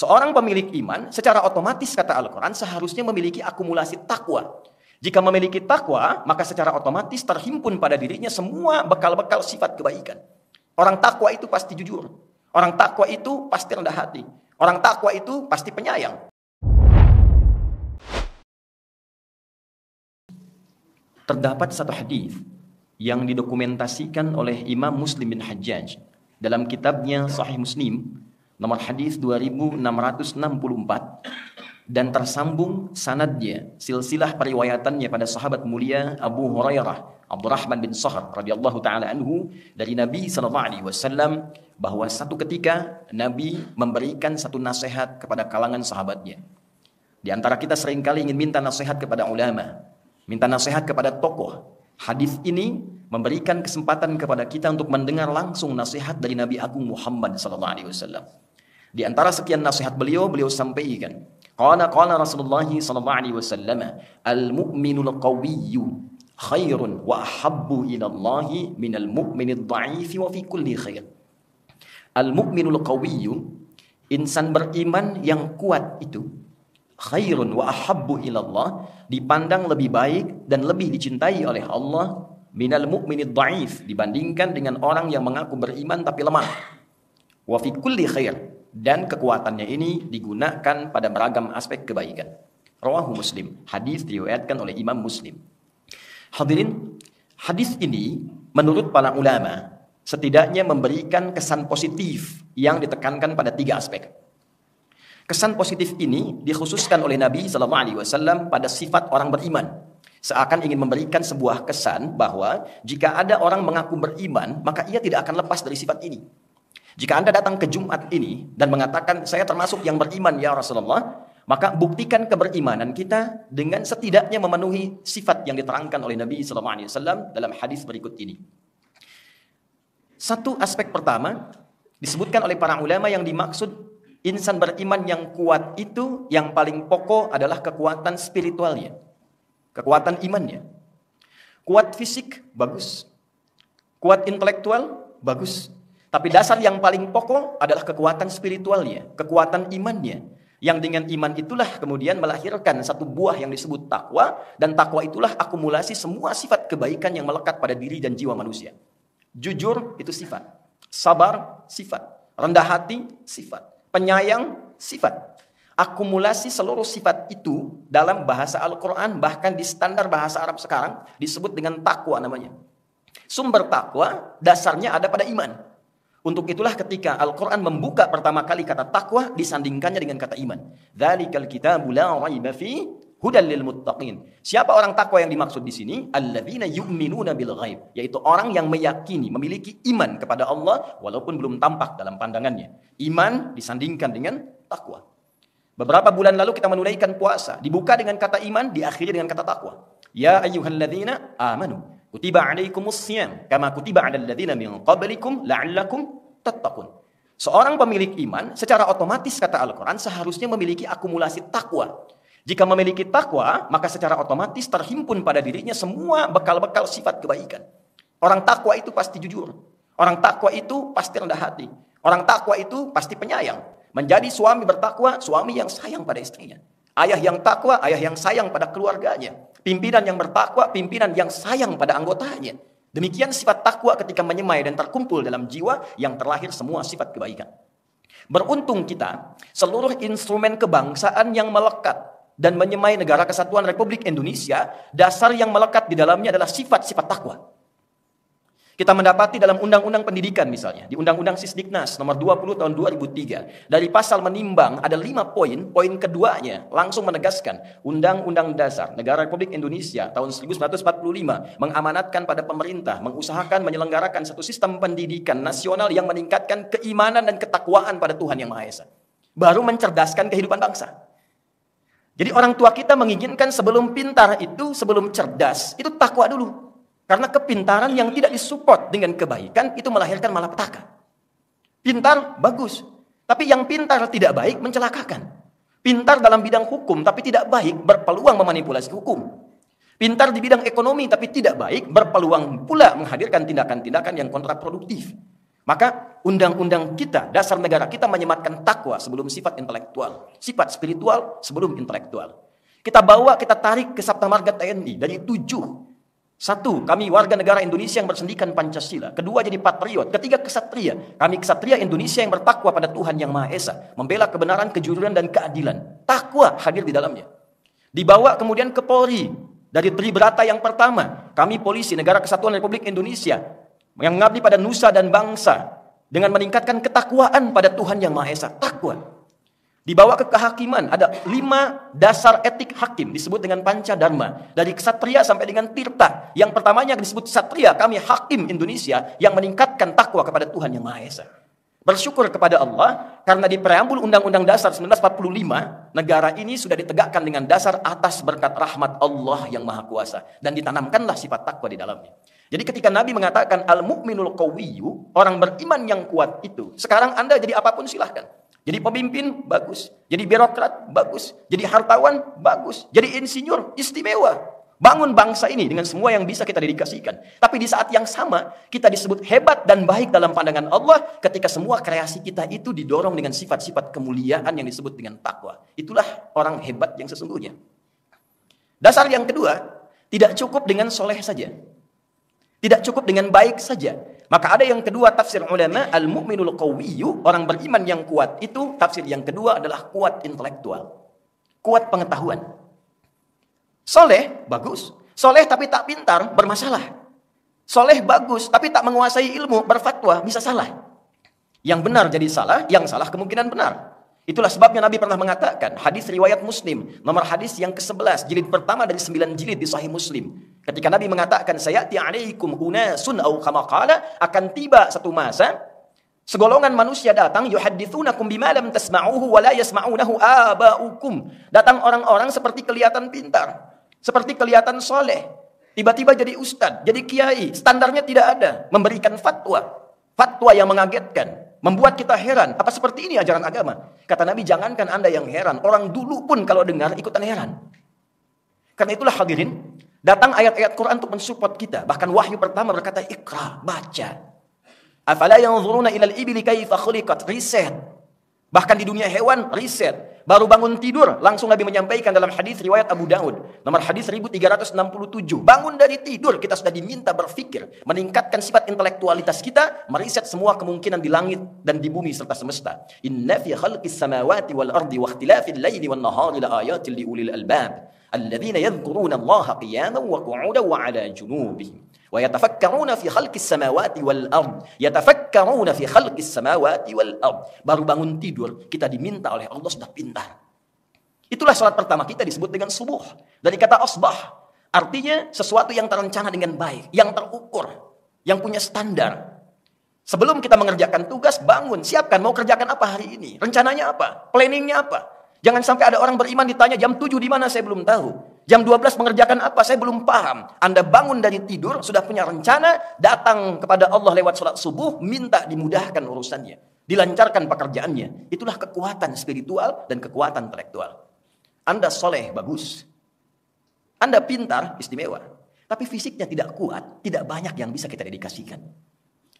Seorang pemilik iman secara otomatis kata Al-Quran seharusnya memiliki akumulasi takwa. Jika memiliki takwa, maka secara otomatis terhimpun pada dirinya semua bekal-bekal sifat kebaikan. Orang takwa itu pasti jujur. Orang takwa itu pasti rendah hati. Orang takwa itu pasti penyayang. Terdapat satu hadis yang didokumentasikan oleh Imam Muslim bin Hajjaj dalam kitabnya Sahih Muslim, nomor hadis 2664, dan tersambung sanadnya, silsilah periwayatannya pada sahabat mulia Abu Hurairah Abdurrahman bin Sahr radhiyallahu taala anhu dari Nabi sallallahu alaihi wasallam bahwa satu ketika Nabi memberikan satu nasihat kepada kalangan sahabatnya. Di antara kita seringkali ingin minta nasihat kepada ulama, minta nasihat kepada tokoh. Hadis ini memberikan kesempatan kepada kita untuk mendengar langsung nasihat dari Nabi Agung Muhammad sallallahu alaihi wasallam. Di antara sekian nasihat beliau sampaikan, qala Rasulullah sallallahu alaihi wasallam, al-mu'minul qawiyyu khairun wa ahabbu ila Allah minal mu'minid dha'ifi wa fi kulli khair. Al-mu'minul qawiyyu, insan beriman yang kuat itu, khairun wa ahabbu ila Allah, dipandang lebih baik dan lebih dicintai oleh Allah minal mu'minid dha'if, dibandingkan dengan orang yang mengaku beriman tapi lemah. Wa fi kulli khair, dan kekuatannya ini digunakan pada beragam aspek kebaikan. Rawahu Muslim, hadis diriwayatkan oleh Imam Muslim. Hadirin, hadis ini menurut para ulama setidaknya memberikan kesan positif yang ditekankan pada 3 aspek. Kesan positif ini dikhususkan oleh Nabi SAW pada sifat orang beriman. Seakan ingin memberikan sebuah kesan bahwa jika ada orang mengaku beriman, maka ia tidak akan lepas dari sifat ini. Jika Anda datang ke Jumat ini dan mengatakan, saya termasuk yang beriman ya Rasulullah, maka buktikan keberimanan kita dengan setidaknya memenuhi sifat yang diterangkan oleh Nabi SAW dalam hadis berikut ini. Satu aspek pertama, disebutkan oleh para ulama yang dimaksud insan beriman yang kuat itu, yang paling pokok adalah kekuatan spiritualnya, kekuatan imannya. Kuat fisik, bagus. Kuat intelektual, bagus. Tapi dasar yang paling pokok adalah kekuatan spiritualnya, kekuatan imannya. Yang dengan iman itulah kemudian melahirkan satu buah yang disebut takwa, dan takwa itulah akumulasi semua sifat kebaikan yang melekat pada diri dan jiwa manusia. Jujur itu sifat, sabar sifat, rendah hati sifat, penyayang sifat. Akumulasi seluruh sifat itu dalam bahasa Al-Quran, bahkan di standar bahasa Arab sekarang disebut dengan takwa namanya. Sumber takwa dasarnya ada pada iman. Untuk itulah ketika Al-Quran membuka pertama kali kata takwa, disandingkannya dengan kata iman. Dzalikal kitabu la raiba fi hudal lil muttaqin. Siapa orang takwa yang dimaksud di sini? Alladzina yu'minuna bil ghaib, yaitu orang yang meyakini, memiliki iman kepada Allah walaupun belum tampak dalam pandangannya. Iman disandingkan dengan takwa. Beberapa bulan lalu kita menunaikan puasa, dibuka dengan kata iman, diakhiri dengan kata takwa. Ya ayyuhalladzina amanu kutiba alaikumus syiyam kama kutiba alal ladzina min qablikum la'allakum tattaqun. Seorang pemilik iman secara otomatis kata Al-Quran seharusnya memiliki akumulasi takwa. Jika memiliki takwa, maka secara otomatis terhimpun pada dirinya semua bekal-bekal sifat kebaikan. Orang takwa itu pasti jujur. Orang takwa itu pasti rendah hati. Orang takwa itu pasti penyayang. Menjadi suami bertakwa, suami yang sayang pada istrinya. Ayah yang takwa, ayah yang sayang pada keluarganya. Pimpinan yang bertakwa, pimpinan yang sayang pada anggotanya. Demikian sifat takwa ketika menyemai dan terkumpul dalam jiwa yang terlahir semua sifat kebaikan. Beruntung kita, seluruh instrumen kebangsaan yang melekat dan menyemai Negara Kesatuan Republik Indonesia, dasar yang melekat di dalamnya adalah sifat-sifat takwa. Kita mendapati dalam Undang-Undang Pendidikan misalnya, di Undang-Undang Sisdiknas nomor 20 tahun 2003, dari pasal menimbang ada 5 poin, poin keduanya langsung menegaskan Undang-Undang Dasar Negara Republik Indonesia tahun 1945 mengamanatkan pada pemerintah mengusahakan menyelenggarakan satu sistem pendidikan nasional yang meningkatkan keimanan dan ketakwaan pada Tuhan Yang Maha Esa. Baru mencerdaskan kehidupan bangsa. Jadi orang tua kita menginginkan sebelum pintar itu, sebelum cerdas, itu takwa dulu. Karena kepintaran yang tidak disupport dengan kebaikan itu melahirkan malapetaka. Pintar, bagus. Tapi yang pintar tidak baik mencelakakan. Pintar dalam bidang hukum tapi tidak baik berpeluang memanipulasi hukum. Pintar di bidang ekonomi tapi tidak baik berpeluang pula menghadirkan tindakan-tindakan yang kontraproduktif. Maka undang-undang kita, dasar negara kita menyematkan takwa sebelum sifat intelektual, sifat spiritual sebelum intelektual. Kita bawa, kita tarik ke Sabta Marga TNI dari 7. Satu, kami warga negara Indonesia yang bersendikan Pancasila. Kedua, jadi patriot. Ketiga, kesatria. Kami kesatria Indonesia yang bertakwa pada Tuhan Yang Maha Esa, membela kebenaran, kejujuran, dan keadilan. Takwa hadir di dalamnya. Dibawa kemudian ke Polri. Dari Tribrata yang pertama, kami polisi Negara Kesatuan Republik Indonesia yang mengabdi pada nusa dan bangsa dengan meningkatkan ketakwaan pada Tuhan Yang Maha Esa. Takwa. Dibawa ke kehakiman, ada 5 dasar etik hakim disebut dengan Panca Dharma. Dari kesatria sampai dengan tirta. Yang pertamanya disebut satria, kami hakim Indonesia yang meningkatkan takwa kepada Tuhan Yang Maha Esa. Bersyukur kepada Allah karena di preambul Undang-Undang Dasar 1945 negara ini sudah ditegakkan dengan dasar atas berkat rahmat Allah yang Maha Kuasa dan ditanamkanlah sifat takwa di dalamnya. Jadi ketika Nabi mengatakan al-mu'minul qawiyyu, orang beriman yang kuat itu, sekarang Anda jadi apapun silahkan. Jadi pemimpin bagus, jadi birokrat bagus, jadi hartawan bagus, jadi insinyur istimewa. Bangun bangsa ini dengan semua yang bisa kita dedikasikan. Tapi di saat yang sama, kita disebut hebat dan baik dalam pandangan Allah ketika semua kreasi kita itu didorong dengan sifat-sifat kemuliaan yang disebut dengan takwa. Itulah orang hebat yang sesungguhnya. Dasar yang kedua, tidak cukup dengan soleh saja. Tidak cukup dengan baik saja. Maka ada yang kedua tafsir ulama, al-mu'minul qawiyyu, orang beriman yang kuat itu, tafsir yang kedua adalah kuat intelektual. Kuat pengetahuan. Soleh, bagus. Soleh tapi tak pintar, bermasalah. Soleh bagus, tapi tak menguasai ilmu, berfatwa, bisa salah. Yang benar jadi salah, yang salah kemungkinan benar. Itulah sebabnya Nabi pernah mengatakan, hadis riwayat Muslim, nomor hadis yang ke-11, jilid pertama dari 9 jilid di Sahih Muslim. Ketika Nabi mengatakan, sayati alaikum unasun au kama qala, akan tiba satu masa, segolongan manusia datang, yuhaddithunakum bima lam tasma'uhu wa la yasma'unahu aba'ukum. Datang orang-orang seperti kelihatan pintar, seperti kelihatan soleh. Tiba-tiba jadi ustadz, jadi kiai. Standarnya tidak ada. Memberikan fatwa. Fatwa yang mengagetkan. Membuat kita heran. Apa seperti ini ajaran agama? Kata Nabi, jangankan Anda yang heran. Orang dulu pun kalau dengar ikutan heran. Karena itulah hadirin, datang ayat-ayat Quran untuk mensupport kita. Bahkan wahyu pertama berkata, Iqra, baca. Afala yanzuruna ilal ibili kaifa khuliqat, riset. Bahkan di dunia hewan, riset. Baru bangun tidur, langsung Nabi menyampaikan dalam hadis riwayat Abu Daud. Nomor hadis 1367. Bangun dari tidur, kita sudah diminta berpikir. Meningkatkan sifat intelektualitas kita, meriset semua kemungkinan di langit dan di bumi serta semesta. Inna fi khalqis samawati wal ardi wa ikhtilafil laili wan nahari la ayatin li ulil albab. Alladzina yadhkuruna Allaha qiyaman wa qu'udan wa 'ala junubihim. وَيَتَفَكَّرُونَ فِي خَلْقِ السَّمَاوَاتِ وَالْأَرْضِ يَتَفَكَّرُونَ فِي خَلْقِ السَّمَاوَاتِ وَالْأَرْضِ. Baru bangun tidur, kita diminta oleh Allah sudah pintar. Itulah salat pertama kita disebut dengan subuh. Dari kata asbah, artinya sesuatu yang terencana dengan baik, yang terukur, yang punya standar. Sebelum kita mengerjakan tugas, bangun, siapkan mau kerjakan apa hari ini, rencananya apa, planningnya apa. Jangan sampai ada orang beriman ditanya jam 7 di mana saya belum tahu. Jam 12 mengerjakan apa saya belum paham. Anda bangun dari tidur sudah punya rencana, datang kepada Allah lewat salat subuh, minta dimudahkan urusannya, dilancarkan pekerjaannya. Itulah kekuatan spiritual dan kekuatan intelektual. Anda soleh, bagus. Anda pintar, istimewa. Tapi fisiknya tidak kuat, tidak banyak yang bisa kita dedikasikan.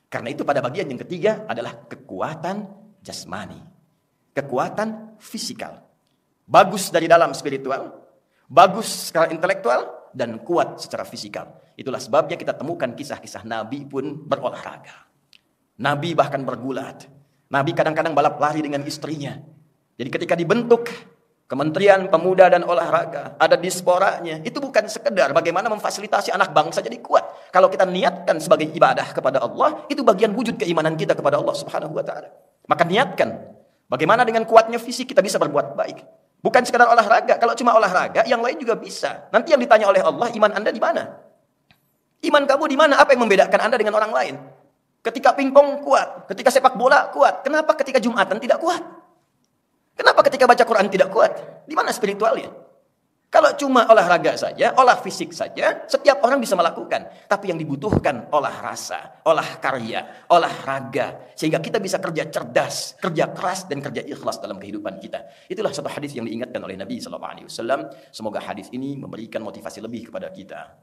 Karena itu pada bagian yang ketiga adalah kekuatan jasmani. Kekuatan fisikal. Bagus dari dalam spiritual, bagus secara intelektual, dan kuat secara fisikal. Itulah sebabnya kita temukan kisah-kisah Nabi pun berolahraga. Nabi bahkan bergulat. Nabi kadang-kadang balap lari dengan istrinya. Jadi ketika dibentuk Kementerian Pemuda dan Olahraga, ada disporanya. Itu bukan sekedar bagaimana memfasilitasi anak bangsa jadi kuat. Kalau kita niatkan sebagai ibadah kepada Allah, itu bagian wujud keimanan kita kepada Allah Subhanahu wa Ta'ala. Maka niatkan bagaimana dengan kuatnya fisik kita bisa berbuat baik. Bukan sekadar olahraga. Kalau cuma olahraga, yang lain juga bisa. Nanti yang ditanya oleh Allah, iman Anda di mana? Iman kamu di mana? Apa yang membedakan Anda dengan orang lain? Ketika pingpong kuat, ketika sepak bola kuat. Kenapa ketika Jumatan tidak kuat? Kenapa ketika baca Quran tidak kuat? Di mana spiritualnya? Kalau cuma olahraga saja, olah fisik saja, setiap orang bisa melakukan. Tapi yang dibutuhkan olah rasa, olah karya, olahraga. Sehingga kita bisa kerja cerdas, kerja keras, dan kerja ikhlas dalam kehidupan kita. Itulah satu hadis yang diingatkan oleh Nabi SAW. Semoga hadis ini memberikan motivasi lebih kepada kita.